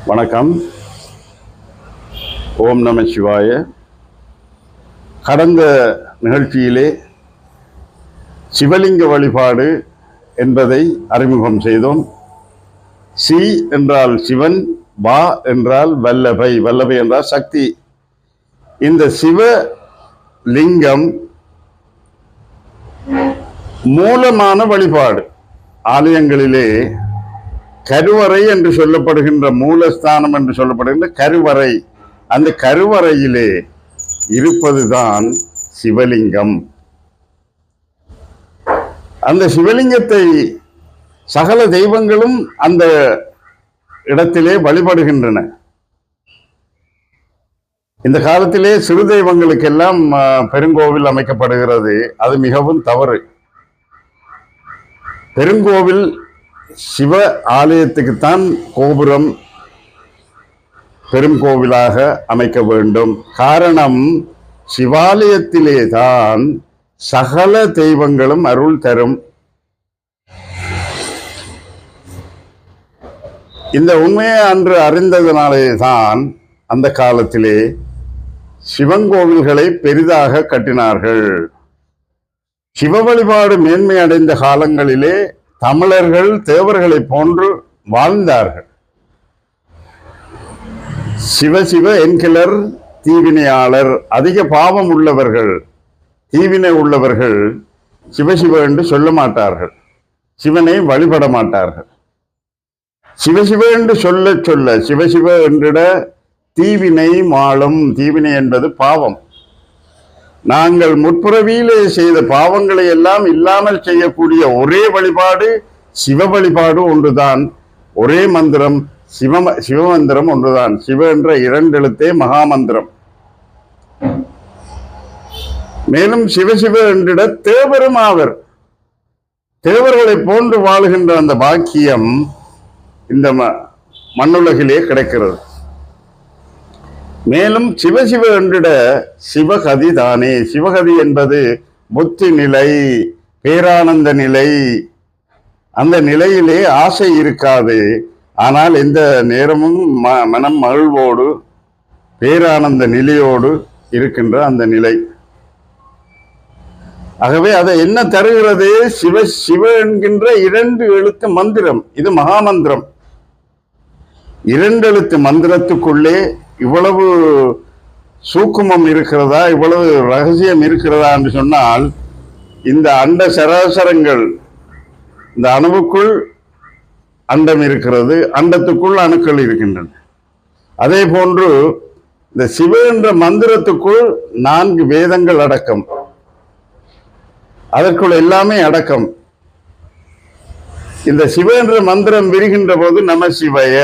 வணக்கம். ஓம் நம சிவாய. கடந்த நிகழ்ச்சியிலே சிவலிங்க வழிபாடு என்பதை அறிமுகம் செய்தோம். சி என்றால் சிவன், வா என்றால் வல்லபை, வல்லபை என்றால் சக்தி. இந்த சிவலிங்கம் மூலமான வழிபாடு. ஆலயங்களிலே கருவறை என்று சொல்லப்படுகின்ற மூலஸ்தானம் என்று சொல்லப்படுகின்ற கருவறை, அந்த கருவறையிலே இருப்பதுதான் சிவலிங்கம். அந்த சிவலிங்கத்தை சகல தெய்வங்களும் அந்த இடத்திலே வழிபடுகின்றன. இந்த காலத்திலே சிறு தெய்வங்களுக்கெல்லாம் பெருங்கோவில் அமைக்கப்படுகிறது. அது மிகவும் தவறு. பெருங்கோவில் சிவ ஆலயத்துக்குத்தான் கோபுரம் பெருங்கோவிலாக அமைக்க வேண்டும். காரணம், சிவாலயத்திலே தான் சகல தெய்வங்களும் அருள் தரும். இந்த உண்மையை அன்று அறிந்ததனாலே தான் அந்த காலத்திலே சிவன் கோவில்களை பெரிதாக கட்டினார்கள். சிவ வழிபாடு மேன்மை அடைந்த காலங்களிலே தமிழர்கள் தேவர்களை போன்று வாழ்ந்தார்கள். சிவ சிவ என்கிலர் தீவினையாளர். அதிக பாவம் உள்ளவர்கள், தீவினை உள்ளவர்கள் சிவசிவ என்று சொல்ல மாட்டார்கள், சிவனை வழிபட மாட்டார்கள். சிவசிவ என்று சொல்ல சொல்ல சிவசிவ என்றிட தீவினை மாளும். தீவினை என்பது பாவம். நாங்கள் முற்புறவியிலே செய்த பாவங்களை எல்லாம் இல்லாமல் செய்யக்கூடிய ஒரே வழிபாடு சிவ வழிபாடு ஒன்றுதான். ஒரே மந்திரம் சிவமந்திரம் ஒன்றுதான். சிவ என்ற 2 எழுத்தே மகாமந்திரம். மேலும் சிவசிவ என்றிட தேவரும் ஆவர். தேவர்களை போன்று வாழுகின்ற அந்த பாக்கியம் இந்த மண்ணுலகிலே கிடைக்கிறது. மேலும் சிவசிவ என்றிட சிவகதி தானே. சிவகதி என்பது புத்தி நிலை, பேரானந்த நிலை. அந்த நிலையிலே ஆசை இருக்காது. ஆனால் எந்த நேரமும் மனம் மகிழ்வோடு பேரானந்த நிலையோடு இருக்கின்ற அந்த நிலை. ஆகவே அதை என்ன தருகிறது? சிவ சிவ என்கின்ற 2 எழுத்து மந்திரம். இது மகாமந்திரம். 2 எழுத்து மந்திரத்துக்குள்ளே இவ்வளவு சூக்குமம் இருக்கிறதா, இவ்வளவு ரகசியம் இருக்கிறதா என்று சொன்னால், இந்த அண்ட சராசரங்கள், இந்த அணுவுக்குள் அண்டம் இருக்கிறது, அண்டத்துக்குள் அணுக்கள் இருக்கின்றன. அதே போன்று இந்த சிவ என்ற மந்திரத்துக்குள் 4 வேதங்கள் அடக்கம், அதற்குள் எல்லாமே அடக்கம். இந்த சிவ என்ற மந்திரம் விரிகின்ற போது நம சிவய,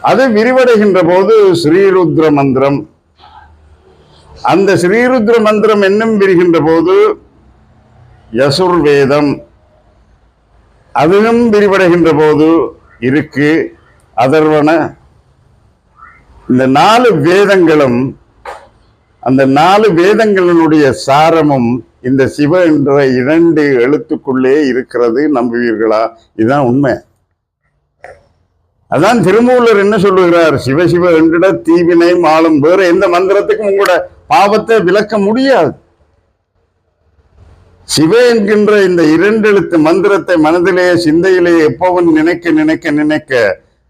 அது விரிவடைகின்ற போது ஸ்ரீருத்ர மந்திரம். அந்த ஸ்ரீருத்ர மந்திரம் என்னும் விரிகின்ற போது யசுர்வேதம், அதுவும் விரிவடைகின்ற போது இருக்கு அதர்வன. இந்த 4 வேதங்களும், அந்த 4 வேதங்களினுடைய சாரமும் இந்த சிவ என்ற 2 எழுத்துக்குள்ளே இருக்கிறது. நம்புவீர்களா? இதுதான் உண்மை. அதான் திருமூலர் என்ன சொல்லுகிறார்? சிவசிவ என்றிட தீவினை மாளும். வேற எந்த மந்திரத்துக்கும் உங்களோட பாவத்தை விளக்க முடியாது. சிவ என்கின்ற இந்த 2 எழுத்து மந்திரத்தை மனதிலேயே சிந்தையிலேயே எப்பவும் நினைக்க நினைக்க நினைக்க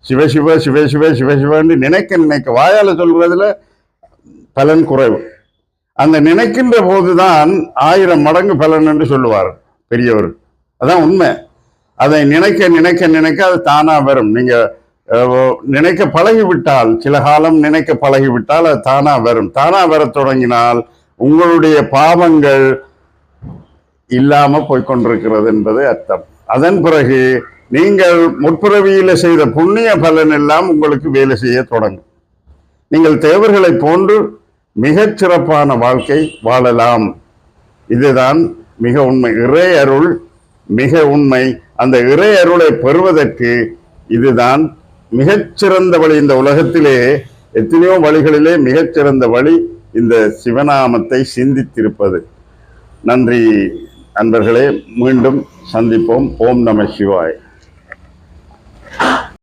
சிவசிவ சிவசிவ சிவசிவன்னு நினைக்க நினைக்க, வாயால சொல்றதுல பலன் குறைவு. அந்த நினைக்கின்ற போதுதான் 1000 மடங்கு பலன் என்று சொல்லுவார் பெரியவர். அதான் உண்மை. அதை நினைக்க நினைக்க நினைக்க அது தானா வரும். நீங்க நினைக்க பழகிவிட்டால், சில காலம் நினைக்க பழகிவிட்டால் அது தானா வரும். தானா வர தொடங்கினால் உங்களுடைய பாவங்கள் இல்லாம போய்கொண்டிருக்கிறது என்பது அர்த்தம். அதன் பிறகு நீங்கள் முற்பிறவியில செய்த புண்ணிய பலன் எல்லாம் உங்களுக்கு வேலை செய்ய தொடங்கும். நீங்கள் தேவர்களை போன்று மிகச் சிறப்பான வாழ்க்கை வாழலாம். இதுதான் மிக உண்மை. இறை அருள் மிக உண்மை. அந்த இறை அருளை பெறுவதற்கு இதுதான் மிகச்சிறந்த வழி. இந்த உலகத்திலே எத்தனையோ வழிகளிலே மிகச்சிறந்த வழி இந்த சிவநாமத்தை சிந்தித்திருப்பது. நன்றி அன்பர்களே. மீண்டும் சந்திப்போம். ஓம் நம சிவாய்.